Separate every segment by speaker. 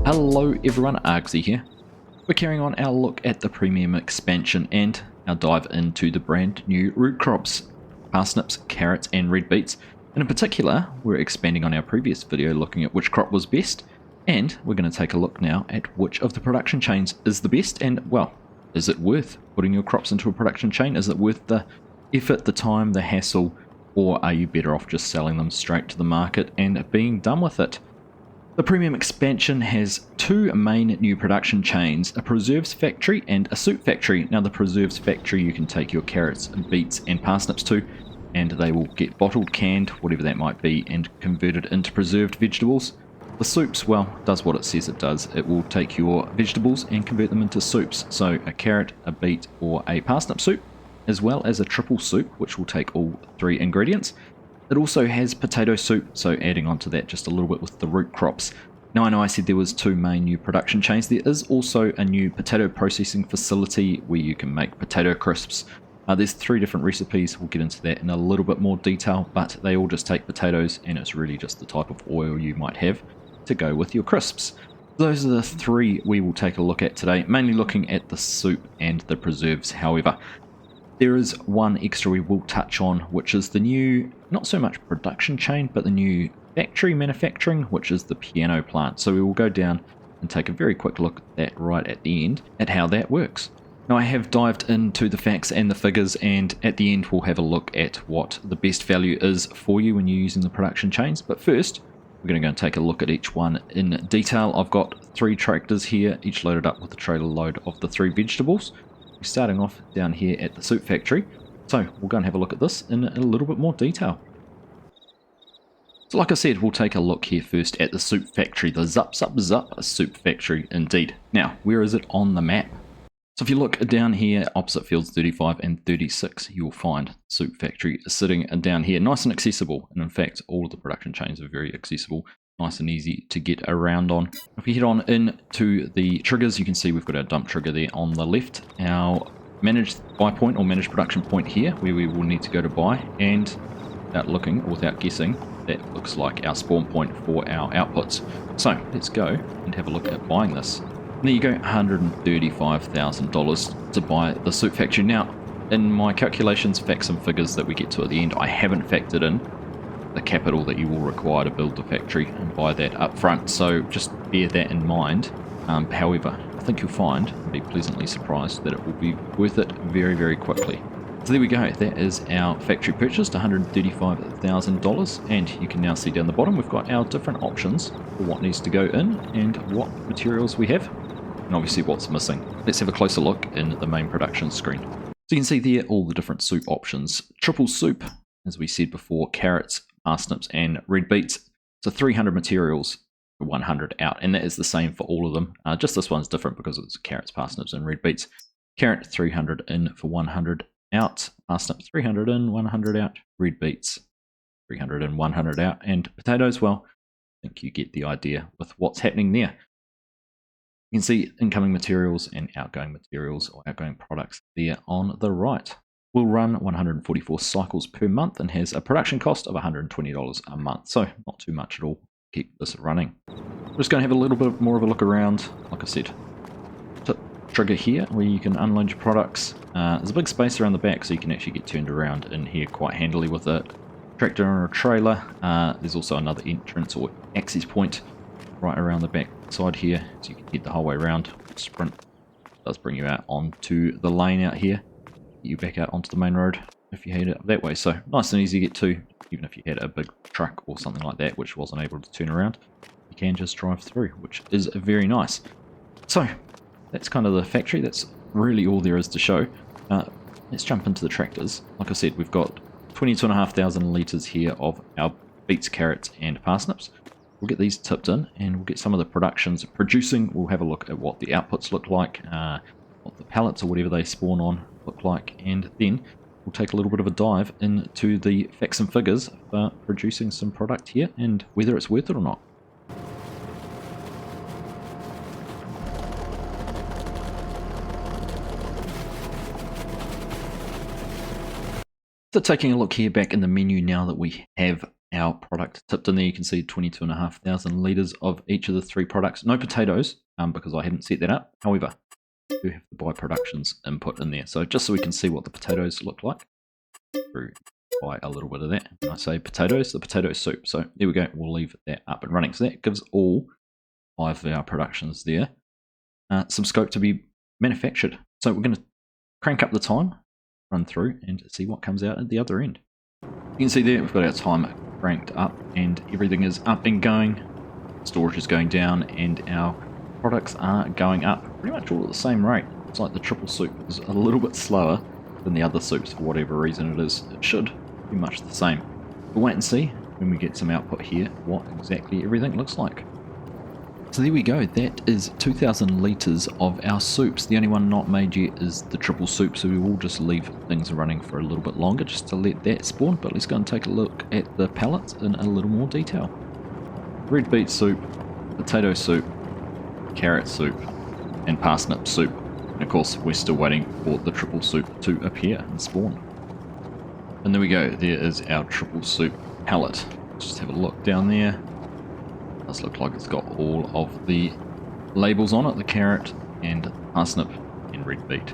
Speaker 1: Hello everyone, Argsy here. We're carrying on our look at the Premium Expansion and our dive into the brand new root crops, parsnips, carrots and red beets. And in particular, we're expanding on our previous video looking at which crop was best, and we're going to take a look now at which of the production chains is the best, and well, is it worth putting your crops into a production chain? Is it worth the effort, the time, the hassle, or are you better off just selling them straight to the market and being done with it? The Premium Expansion has two main new production chains, a preserves factory and a soup factory. Now the preserves factory you can take your carrots, beets and parsnips to, and they will get bottled, canned, whatever that might be, and converted into preserved vegetables. The soups, well, does what it says it does. It will take your vegetables and convert them into soups. So a carrot, a beet or a parsnip soup, as well as a triple soup, which will take all three ingredients. It also has potato soup, so adding on to that just a little bit with the root crops. Now I know I said there was two main new production chains. There is also a new potato processing facility where you can make potato crisps. There's three different recipes. We'll get into that in a little bit more detail, but they all just take potatoes and it's really just the type of oil you might have to go with your crisps. Those are the three we will take a look at today, mainly looking at the soup and the preserves. However, there is one extra we will touch on, which is the new, not so much production chain, but the new factory manufacturing, which is the piano plant. So we will go down and take a very quick look at that right at the end, at how that works. Now I have dived into the facts and the figures, and at the end we'll have a look at what the best value is for you when you're using the production chains. But first, we're going to go and take a look at each one in detail. I've got three tractors here, each loaded up with a trailer load of the three vegetables. We're starting off down here at the soup factory, so we'll go and have a look at this in a little bit more detail. So like I said, we'll take a look here first at the soup factory, the Zup soup factory indeed. Now, where is it on the map? So if you look down here opposite fields 35 and 36, you'll find the soup factory sitting down here, nice and accessible. And in fact, all of the production chains are very accessible, nice and easy to get around on. If we head on into the triggers, you can see we've got our dump trigger there on the left, our managed buy point or managed production point here, where we will need to go to buy, and without looking or without guessing, that looks like our spawn point for our outputs. So let's go and have a look at buying this. And there you go, $135,000 to buy the soup factory. Now, in my calculations, facts and figures that we get to at the end, I haven't factored in the capital that you will require to build the factory and buy that up front, so just bear that in mind. However, I think you'll find and be pleasantly surprised that it will be worth it very, very quickly. So there we go, that is our factory purchased, $135,000, and you can now see down the bottom we've got our different options for what needs to go in and what materials we have, and obviously what's missing. Let's have a closer look in the main production screen. So you can see there all the different soup options. Triple soup, as we said before, carrots, parsnips and red beets. So 300 materials for 100 out, and that is the same for all of them. Just this one's different because it's carrots, parsnips and red beets. Carrot 300 in for 100 out, parsnip 300 in, 100 out, red beets 300 in, 100 out, and potatoes, well, I think you get the idea with what's happening there. You can see incoming materials and outgoing materials or outgoing products there on the right. Will run 144 cycles per month and has a production cost of $120 a month, so not too much at all to keep this running. I'm just going to have a little bit more of a look around. Like I said, trigger here where you can unload your products. There's a big space around the back, so you can actually get turned around in here quite handily with a tractor or a trailer. There's also another entrance or access point right around the back side here, so you can head the whole way around. Sprint does bring you out onto the lane out here, get you back out onto the main road if you head it that way. So nice and easy to get to, even if you had a big truck or something like that which wasn't able to turn around, you can just drive through, which is very nice. So that's kind of the factory. That's really all there is to show. Let's jump into the tractors. Like I said, we've got 22,500 litres here of our beets, carrots and parsnips. We'll get these tipped in and we'll get some of the productions producing. We'll have a look at what the outputs look like, what the pallets or whatever they spawn on look like, and then we'll take a little bit of a dive into the facts and figures for producing some product here and whether it's worth it or not. So taking a look here back in the menu now that we have our product tipped in there, you can see 22,500 litres of each of the 3 products. No potatoes, because I haven't set that up. However, we do have the buy productions input in there. So just so we can see what the potatoes look like, through buy a little bit of that. When I say potatoes, the potato soup. So there we go, we'll leave that up and running. So that gives all 5 of our productions there some scope to be manufactured. So we're going to crank up the time, run through and see what comes out at the other end. You can see there we've got our time cranked up and everything is up and going. Storage is going down and our products are going up pretty much all at the same rate. It's like the triple soup is a little bit slower than the other soups for whatever reason it is. It should be much the same. We'll wait and see when we get some output here what exactly everything looks like. So there we go, that is 2,000 litres of our soups. The only one not made yet is the triple soup, so we will just leave things running for a little bit longer just to let that spawn. But let's go and take a look at the pallets in a little more detail. Red beet soup, potato soup, carrot soup, and parsnip soup. And of course, we're still waiting for the triple soup to appear and spawn. And there we go, there is our triple soup pallet. Let's just have a look down there. Does look like it's got all of the labels on it, the carrot and parsnip and red beet.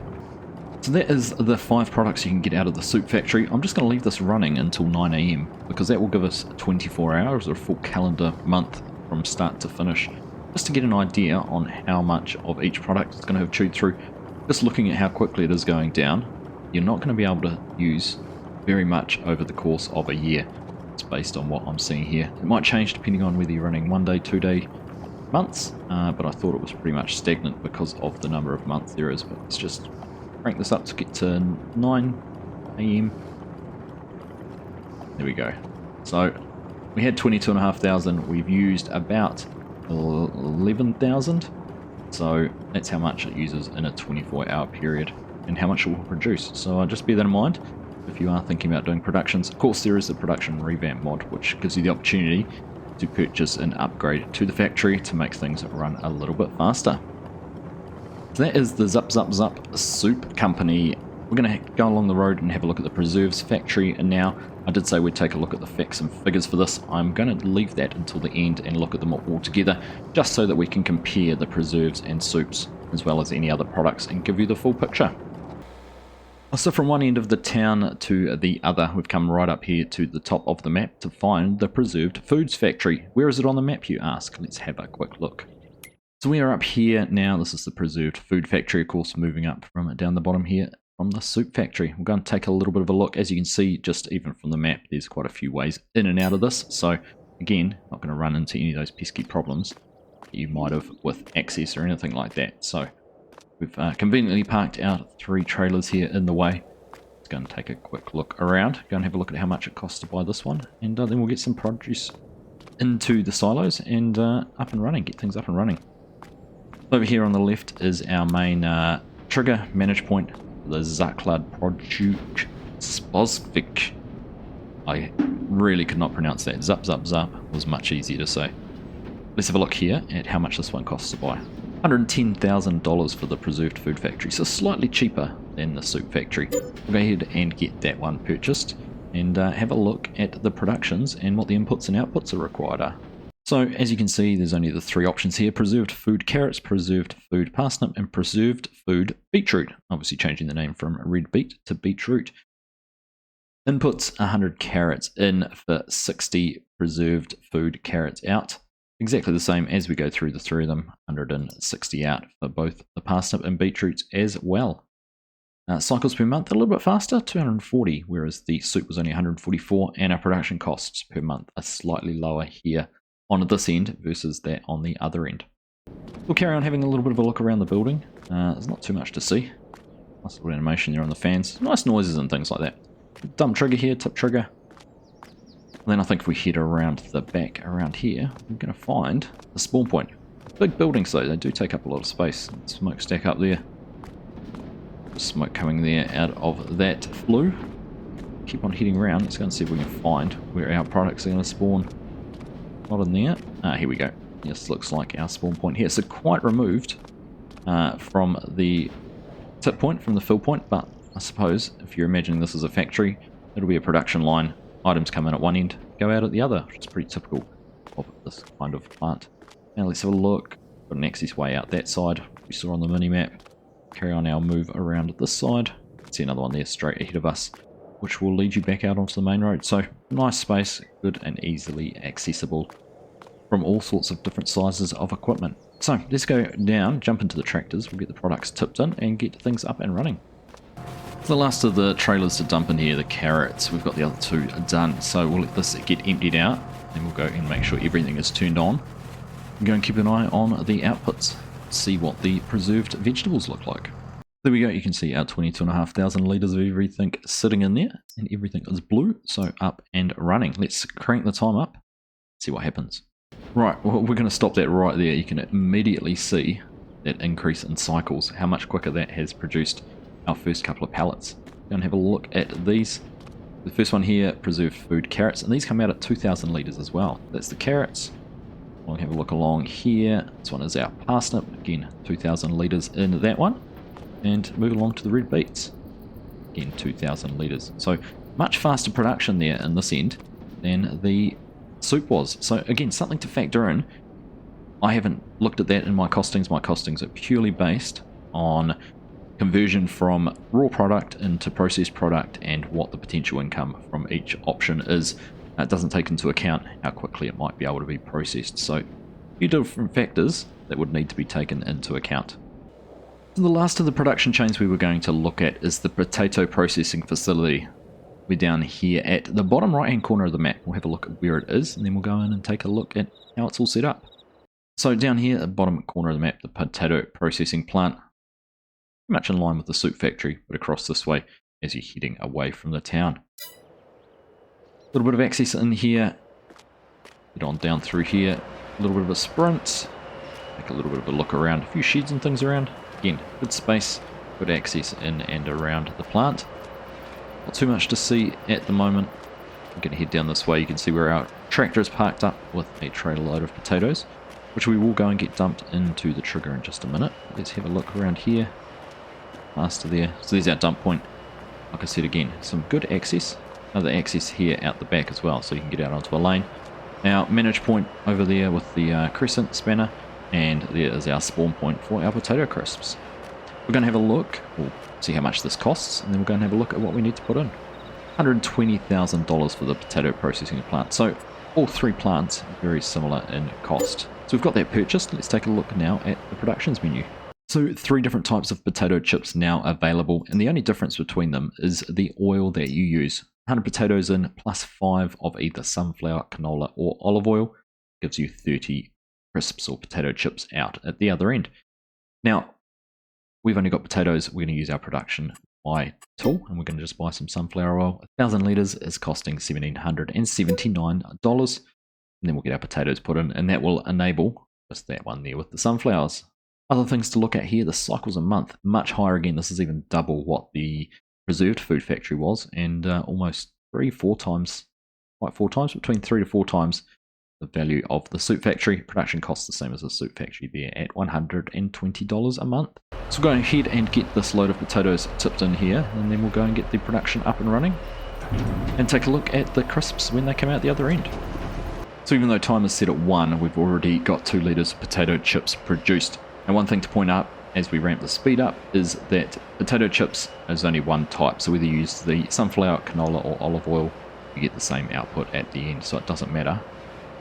Speaker 1: So that is the 5 products you can get out of the soup factory. I'm just going to leave this running until 9 AM because that will give us 24 hours or a full calendar month from start to finish, just to get an idea on how much of each product it's going to have chewed through. Just looking at how quickly it is going down, you're not going to be able to use very much over the course of a year. It's based on what I'm seeing here. It might change depending on whether you're running 1 day, 2 day months, but I thought it was pretty much stagnant because of the number of months there is. But let's just crank this up to get to 9 AM. There we go. So we had 22,500. We've used about 11,000. So that's how much it uses in a 24-hour period and how much it will produce. So just bear that in mind if you are thinking about doing productions. Of course, there is the production revamp mod, which gives you the opportunity to purchase an upgrade to the factory to make things run a little bit faster. So that is the Zup Zup Zup Soup Company. We're going to go along the road and have a look at the preserves factory. And now, I did say we'd take a look at the facts and figures for this. I'm going to leave that until the end and look at them all together, just so that we can compare the preserves and soups, as well as any other products, and give you the full picture. So from one end of the town to the other, we've come right up here to the top of the map to find the Preserved Foods Factory. Where is it on the map, you ask? Let's have a quick look. So we are up here now. This is the Preserved Food Factory, of course, moving up from down the bottom here from the Soup Factory. We're going to take a little bit of a look. As you can see, just even from the map, there's quite a few ways in and out of this. So again, not going to run into any of those pesky problems that you might have with access or anything like that. So we've conveniently parked our 3 trailers here in the way. Let's go and take a quick look around. Go and have a look at how much it costs to buy this one. And then we'll get some produce into the silos and up and running, get things up and running. Over here on the left is our main trigger manage point, the Zaklad Produce Spozvik. I really could not pronounce that. Zup Zup Zup was much easier to say. Let's have a look here at how much this one costs to buy. $110,000 for the Preserved Food Factory, so slightly cheaper than the Soup Factory. We'll go ahead and get that one purchased and have a look at the productions and what the inputs and outputs are required. So as you can see, there's only the 3 options here: Preserved Food Carrots, Preserved Food Parsnip, and Preserved Food Beetroot. Obviously changing the name from red beet to beetroot. Inputs 100 carrots in for 60 preserved food carrots out. Exactly the same as we go through the 3 of them, 160 out for both the parsnip and beetroots as well. Cycles per month a little bit faster, 240, whereas the soup was only 144, and our production costs per month are slightly lower here on this end versus that on the other end. We'll carry on having a little bit of a look around the building. There's not too much to see. Nice little animation there on the fans. Nice noises and things like that. Dump trigger here, tip trigger. And then I think if we head around the back around here, we're going to find the spawn point. Big buildings though, they do take up a lot of space. Smokestack up there. Smoke coming there out of that flue. Keep on heading around. Let's go and see if we can find where our products are going to spawn. Not in there. Here we go. This looks like our spawn point here. So quite removed from the tip point, from the fill point, but I suppose if you're imagining this as a factory, It'll be a production line. Items come in at one end, go out at the other, which is pretty typical of this kind of plant. Now let's have a look. Got an access way out that side, we saw on the mini-map. Carry on our move around this side. See another one there straight ahead of us, which will lead you back out onto the main road. So nice space, good and easily accessible from all sorts of different sizes of equipment. So let's go down, jump into the tractors, we'll get the products tipped in and get things up and running. The last of the trailers to dump in here, the carrots, we've got the other two done, so we'll let this get emptied out and we'll go and make sure everything is turned on. And go and keep an eye on the outputs, see what the preserved vegetables look like. There we go, you can see our 22,500 litres of everything sitting in there, and everything is blue, so up and running. Let's crank the time up, see what happens. Right, well, we're going to stop that right there. You can immediately see that increase in cycles, how much quicker that has produced our first couple of pallets. Go and have a look at these. The first one here, preserved food carrots, and these come out at 2,000 litres as well. That's the carrots. We'll have a look along here. This one is our parsnip, again 2,000 litres in that one. And move along to the red beets, again 2,000 litres. So much faster production there in this end than the soup was. So again, something to factor in. I haven't looked at that in my costings. My costings are purely based on conversion from raw product into processed product and what the potential income from each option is. It doesn't take into account how quickly it might be able to be processed. So a few different factors that would need to be taken into account. So the last of the production chains we were going to look at is the potato processing facility. We're down here at the bottom right hand corner of the map. We'll have a look at where it is and then we'll go in and take a look at how it's all set up. So down here at the bottom corner of the map, the potato processing plant, pretty much in line with the soup factory, but across this way as you're heading away from the town. A little bit of access in here, get on down through here, a little bit of a sprint, take a little bit of a look around, a few sheds and things around. Again, good space, good access in and around the plant. Not too much to see at the moment. I'm going to head down this way. You can see where our tractor is parked up with a trailer load of potatoes, which we will go and get dumped into the trigger in just a minute. Let's have a look around here. Master there. So there's our dump point. Like I said again, some good access. Another access here out the back as well, so you can get out onto a lane. Now, manage point over there with the crescent spanner. And there is our spawn point for our potato crisps. We're going to have a look, we'll see how much this costs, and then we're going to have a look at what we need to put in. $120,000 for the potato processing plant. So all three plants are very similar in cost. So we've got that purchased. Let's take a look now at the productions menu. So 3 different types of potato chips now available, and the only difference between them is the oil that you use. 100 potatoes in plus 5 of either sunflower, canola or olive oil gives you 30 crisps or potato chips out at the other end. Now, we've only got potatoes. We're going to use our production buy tool, and we're going to just buy some sunflower oil. 1,000 litres is costing $1,779, and then we'll get our potatoes put in, and that will enable just that one there with the sunflowers. Other things to look at here, the cycles a month, much higher again. This is even double what the preserved food factory was, and almost 4 times, between 3 to 4 times the value of the soup factory. Production costs the same as the soup factory there at $120 a month. So we'll go ahead and get this load of potatoes tipped in here, and then we'll go and get the production up and running and take a look at the crisps when they come out the other end. So even though time is set at 1, we've already got 2 litres of potato chips produced. And one thing to point out as we ramp the speed up is that potato chips is only one type, so whether you use the sunflower, canola or olive oil, you get the same output at the end, so it doesn't matter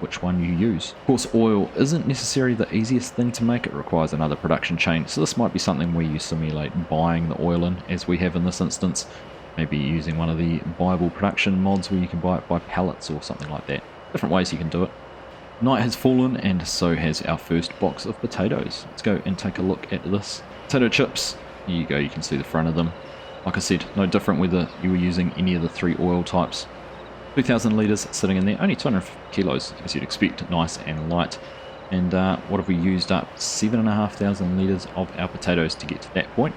Speaker 1: which one you use. Of course, oil isn't necessarily the easiest thing to make. It requires another production chain, so this might be something where you simulate buying the oil in, as we have in this instance. Maybe using one of the buyable production mods where you can buy it by pallets or something like that. Different ways you can do it. Night has fallen, and so has our first box of potatoes. Let's go and take a look at this. Potato chips, here you go, you can see the front of them. Like I said, no different whether you were using any of the 3 oil types. 2,000 litres sitting in there, only 250 kilos as you'd expect, nice and light. And what have we used up? 7,500 litres of our potatoes to get to that point,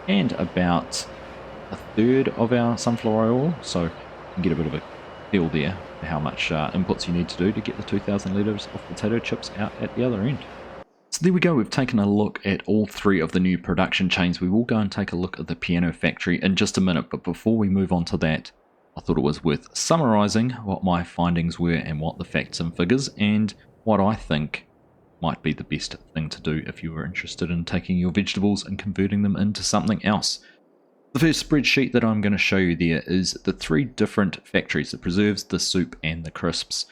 Speaker 1: and about a third of our sunflower oil, so you can get a bit of a feel there for how much inputs you need to do to get the 2,000 litres of potato chips out at the other end. So there we go, we've taken a look at all 3 of the new production chains. We will go and take a look at the piano factory in just a minute, but before we move on to that, I thought it was worth summarising what my findings were and what the facts and figures and what I think might be the best thing to do if you were interested in taking your vegetables and converting them into something else. The first spreadsheet that I'm going to show you there is the 3 different factories: the preserves, the soup and the crisps.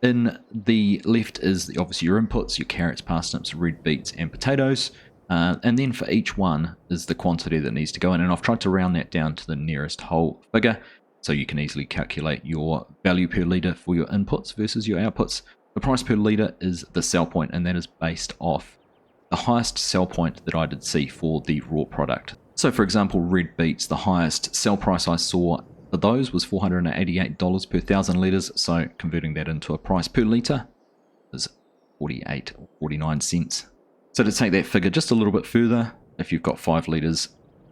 Speaker 1: In the left is obviously your inputs, your carrots, parsnips, red beets and potatoes, and then for each one is the quantity that needs to go in, and I've tried to round that down to the nearest whole figure so you can easily calculate your value per litre for your inputs versus your outputs. The price per litre is the sell point, and that is based off the highest sell point that I did see for the raw product. So for example, red beets, the highest sell price I saw for those was $488 per 1,000 litres, so converting that into a price per litre is 48 or 49 cents. So to take that figure just a little bit further, if you've got 5 litres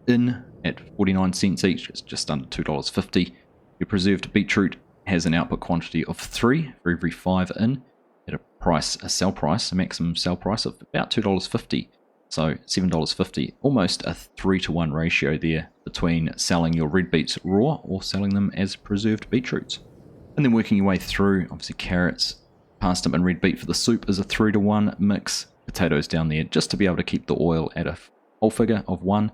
Speaker 1: in at 49 cents each, it's just under $2.50. Your preserved beetroot has an output quantity of 3 for every 5 in at a maximum sell price of about $2.50. So $7.50, almost a 3-to-1 ratio there between selling your red beets raw or selling them as preserved beetroots. And then working your way through, obviously carrots, parsnip and red beet for the soup is a 3-to-1 mix. Potatoes down there, just to be able to keep the oil at a whole figure of 1,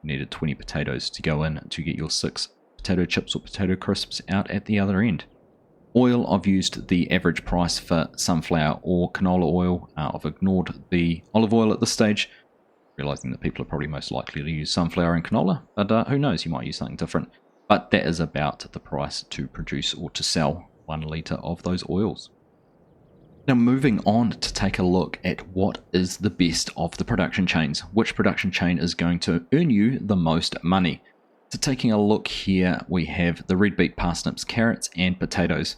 Speaker 1: you needed 20 potatoes to go in to get your 6 potato chips or potato crisps out at the other end. Oil, I've used the average price for sunflower or canola oil. I've ignored the olive oil at this stage, realizing that people are probably most likely to use sunflower and canola, but who knows, you might use something different. But that is about the price to produce or to sell 1 litre of those oils. Now moving on to take a look at what is the best of the production chains. Which production chain is going to earn you the most money? So taking a look here, we have the red beet, parsnips, carrots and potatoes.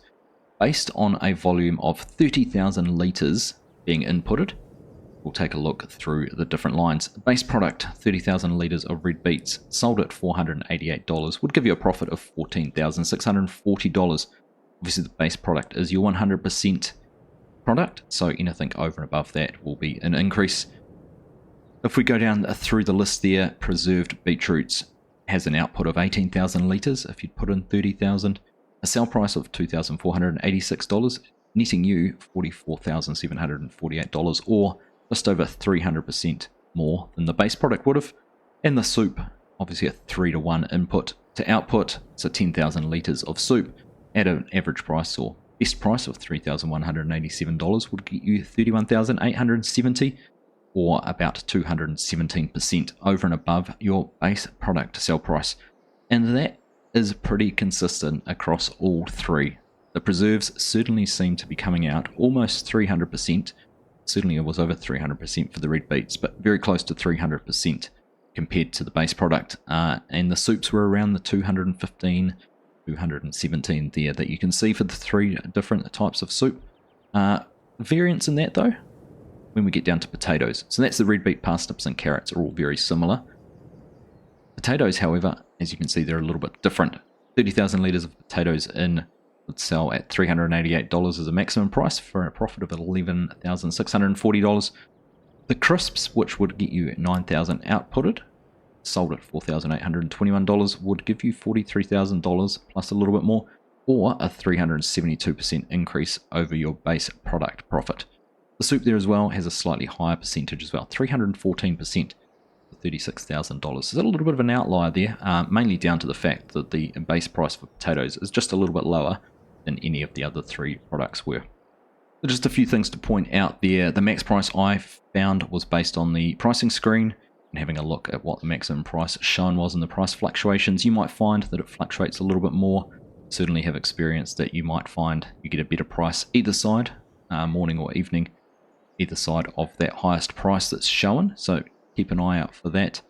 Speaker 1: Based on a volume of 30,000 litres being inputted, we'll take a look through the different lines. Base product, 30,000 litres of red beets, sold at $488, would give you a profit of $14,640. Obviously the base product is your 100% product, so anything over and above that will be an increase. If we go down through the list there, preserved beetroots has an output of 18,000 litres if you'd put in 30,000, a sell price of $2,486, netting you $44,748, or just over 300% more than the base product would have. And the soup, obviously a 3-to-1 input to output, so 10,000 litres of soup at an average price or best price of $3,187 would get you $31,870, or about 217% over and above your base product sell price. And that is pretty consistent across all 3. The preserves certainly seem to be coming out almost 300%. Certainly it was over 300% for the red beets, but very close to 300% compared to the base product. And the soups were around the 215, 217 there that you can see for the 3 different types of soup. Variance in that though, when we get down to potatoes. So that's the red beet, parsnips and carrots are all very similar. Potatoes, however, as you can see, they're a little bit different. 30,000 litres of potatoes in would sell at $388 as a maximum price for a profit of $11,640. The crisps, which would get you 9,000 outputted, sold at $4,821, would give you $43,000 plus a little bit more, or a 372% increase over your base product profit. The soup there as well has a slightly higher percentage as well, 314%, $36,000. So a little bit of an outlier there, mainly down to the fact that the base price for potatoes is just a little bit lower than any of the other 3 products were. So just a few things to point out there. The max price I found was based on the pricing screen, and having a look at what the maximum price shown was in the price fluctuations. You might find that it fluctuates a little bit more. Certainly have experienced that you might find you get a better price either side, morning or evening, either side of that highest price that's shown, so keep an eye out for that.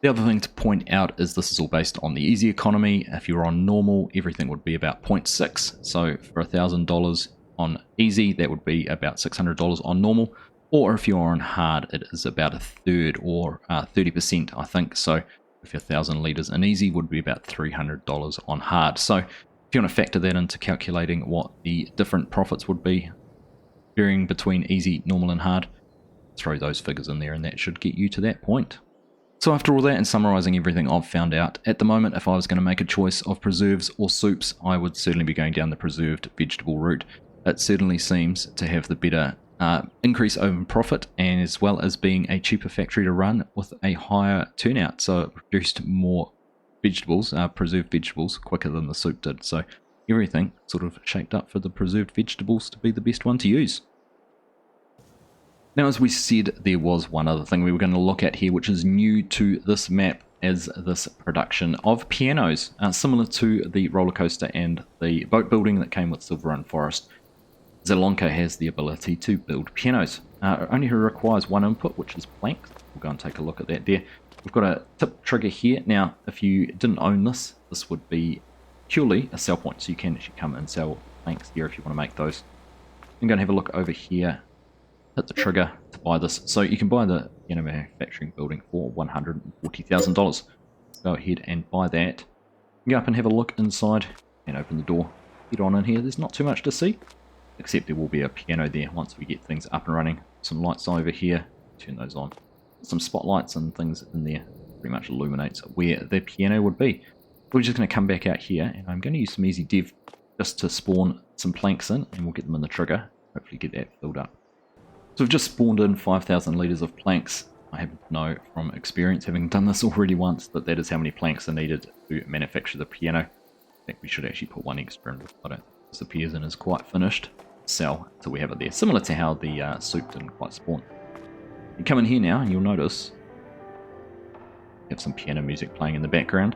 Speaker 1: The other thing to point out is this is all based on the easy economy. If you're on normal, everything would be about 0.6, so for $1,000 on easy, that would be about $600 on normal, or if you're on hard, it is about a third, or 30% I think. So if your 1,000 litres in easy would be about $300 on hard. So if you want to factor that into calculating what the different profits would be varying between easy, normal and hard, throw those figures in there and that should get you to that point. So after all that and summarising everything I've found out, at the moment if I was going to make a choice of preserves or soups, I would certainly be going down the preserved vegetable route. It certainly seems to have the better increase over profit, and as well as being a cheaper factory to run with a higher turnout, so it produced more vegetables, preserved vegetables, quicker than the soup did. So everything sort of shaped up for the preserved vegetables to be the best one to use. Now, as we said, there was one other thing we were going to look at here, which is new to this map, as this production of pianos, similar to the roller coaster and the boat building that came with Silver Run Forest. Zelonka has the ability to build pianos. It only requires one input, which is planks. We'll go and take a look at that there. We've got a tip trigger here. Now, if you didn't own this, this would be purely a sell point, so you can actually come and sell planks here if you want to make those. I'm going to have a look over here. Hit the trigger to buy this. So you can buy the piano manufacturing building for $140,000. Go ahead and buy that. Go up and have a look inside and open the door. Get on in here. There's not too much to see, except there will be a piano there once we get things up and running. Some lights over here. Turn those on. Some spotlights and things in there. Pretty much illuminates where the piano would be. We're just going to come back out here, and I'm going to use some easy dev just to spawn some planks in, and we'll get them in the trigger. Hopefully get that filled up. So we've just spawned in 5,000 litres of planks. I happen to know from experience, having done this already once, that that is how many planks are needed to manufacture the piano. I think we should actually put one extra in. I don't think this appears and is quite finished. Sell until we have it there. Similar to how the soup didn't quite spawn. You come in here now and you'll notice we have some piano music playing in the background,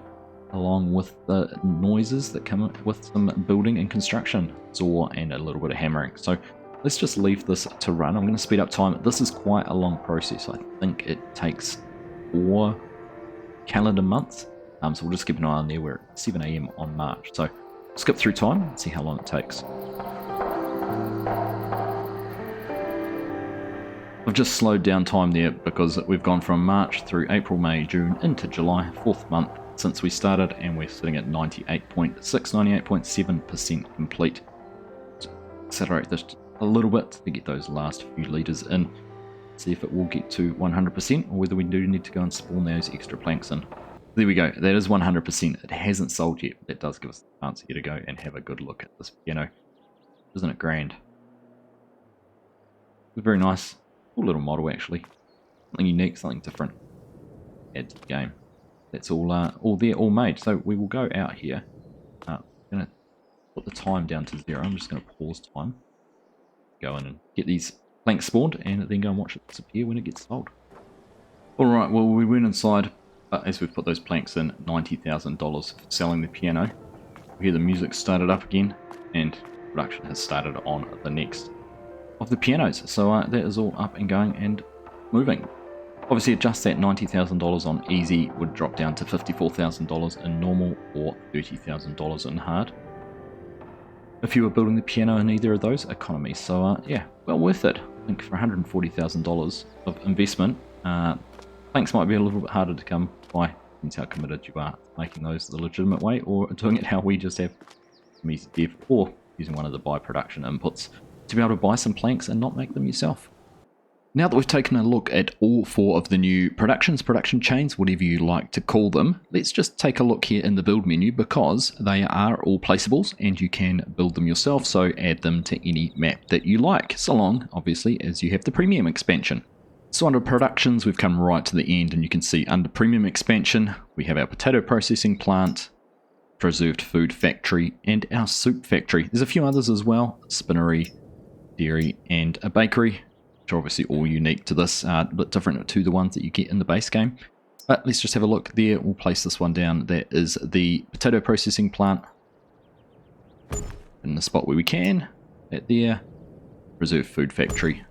Speaker 1: along with the noises that come with some building and construction, saw and a little bit of hammering. So let's just leave this to run. I'm going to speed up time. This is quite a long process. I think it takes 4 calendar months. So we'll just keep an eye on there. We're at 7 AM on March. So skip through time and see how long it takes. I've just slowed down time there because we've gone from March through April, May, June into July, 4th month since we started, and we're sitting at 98.6, 98.7% complete. So accelerate this a little bit to get those last few litres in. See if it will get to 100% or whether we do need to go and spawn those extra planks in. There we go, that is 100%. It hasn't sold yet, but that does give us the chance here to go and have a good look at this piano. Isn't it grand? Very nice. Cool little model actually. Something unique, something different. Add to the game. That's all there, all made. So we will go out here. I'm going to put the time down to 0. I'm just going to pause time. Go in and get these planks spawned and then go and watch it disappear when it gets sold. Alright, well we went inside, but as we've put those planks in, $90,000 for selling the piano. We hear the music started up again and production has started on the next of the pianos. So that is all up and going and moving. Obviously just that $90,000 on easy would drop down to $54,000 in normal or $30,000 in hard if you were building the piano in either of those economies. So yeah, well worth it. I think for $140,000 of investment, planks might be a little bit harder to come by. Depends how committed you are to making those the legitimate way, or doing it how we just have some easy dev, or using one of the buy production inputs to be able to buy some planks and not make them yourself. Now that we've taken a look at all 4 of the new production chains, whatever you like to call them, let's just take a look here in the build menu, because they are all placeables and you can build them yourself, so add them to any map that you like, so long obviously as you have the premium expansion. So under productions we've come right to the end, and you can see under premium expansion we have our potato processing plant, preserved food factory and our soup factory. There's a few others as well, spinnery, dairy and a bakery, which are obviously all unique to this, a bit different to the ones that you get in the base game. But let's just have a look there. We'll place this one down. That is the potato processing plant in the spot where we can. That there. Preserved food factory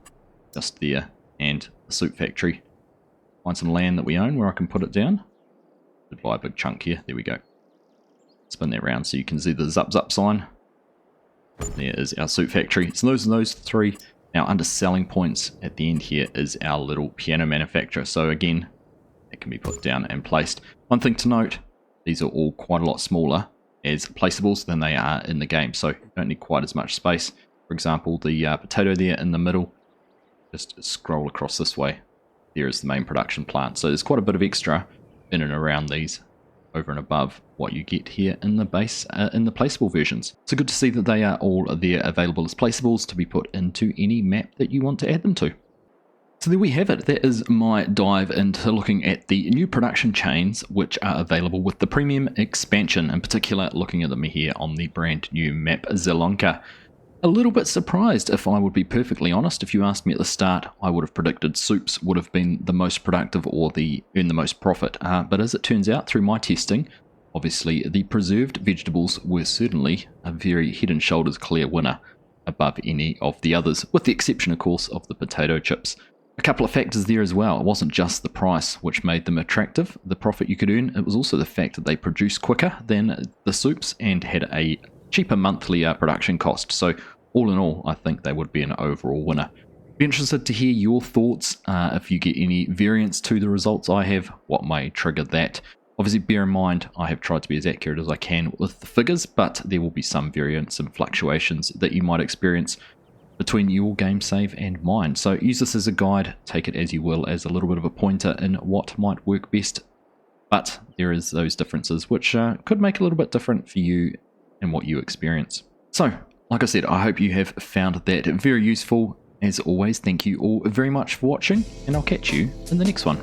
Speaker 1: just there, and the soup factory. Find some land that we own where I can put it down. Could buy a big chunk here. There we go. Spin that around so you can see the zup zup sign. There is our soup factory. So those 3. Now under selling points at the end here is our little piano manufacturer. So again, it can be put down and placed. One thing to note, these are all quite a lot smaller as placeables than they are in the game. So you don't need quite as much space. For example, the potato there in the middle, just scroll across this way. there is the main production plant. So there's quite a bit of extra in and around these over and above what you get here in the base, in the placeable versions. So good to see that they are all there available as placeables to be put into any map that you want to add them to. So there we have it. That is my dive into looking at the new production chains which are available with the Premium Expansion, in particular looking at them here on the brand new map Zelonka. A little bit surprised, if I would be perfectly honest. If you asked me at the start, I would have predicted soups would have been the most productive or earn the most profit. But as it turns out, through my testing, obviously the preserved vegetables were certainly a very head and shoulders clear winner above any of the others, with the exception, of course, of the potato chips. A couple of factors there as well. It wasn't just the price which made them attractive, the profit you could earn. It was also the fact that they produced quicker than the soups and had a cheaper monthly production cost. So all in all, I think they would be an overall winner. Be interested to hear your thoughts. If you get any variance to the results I have, what may trigger that. Obviously, bear in mind, I have tried to be as accurate as I can with the figures, but there will be some variance and fluctuations that you might experience between your game save and mine. So use this as a guide, take it as you will, as a little bit of a pointer in what might work best. But there is those differences which could make it a little bit different for you and what you experience. So, like I said, I hope you have found that very useful. As always, thank you all very much for watching, and I'll catch you in the next one.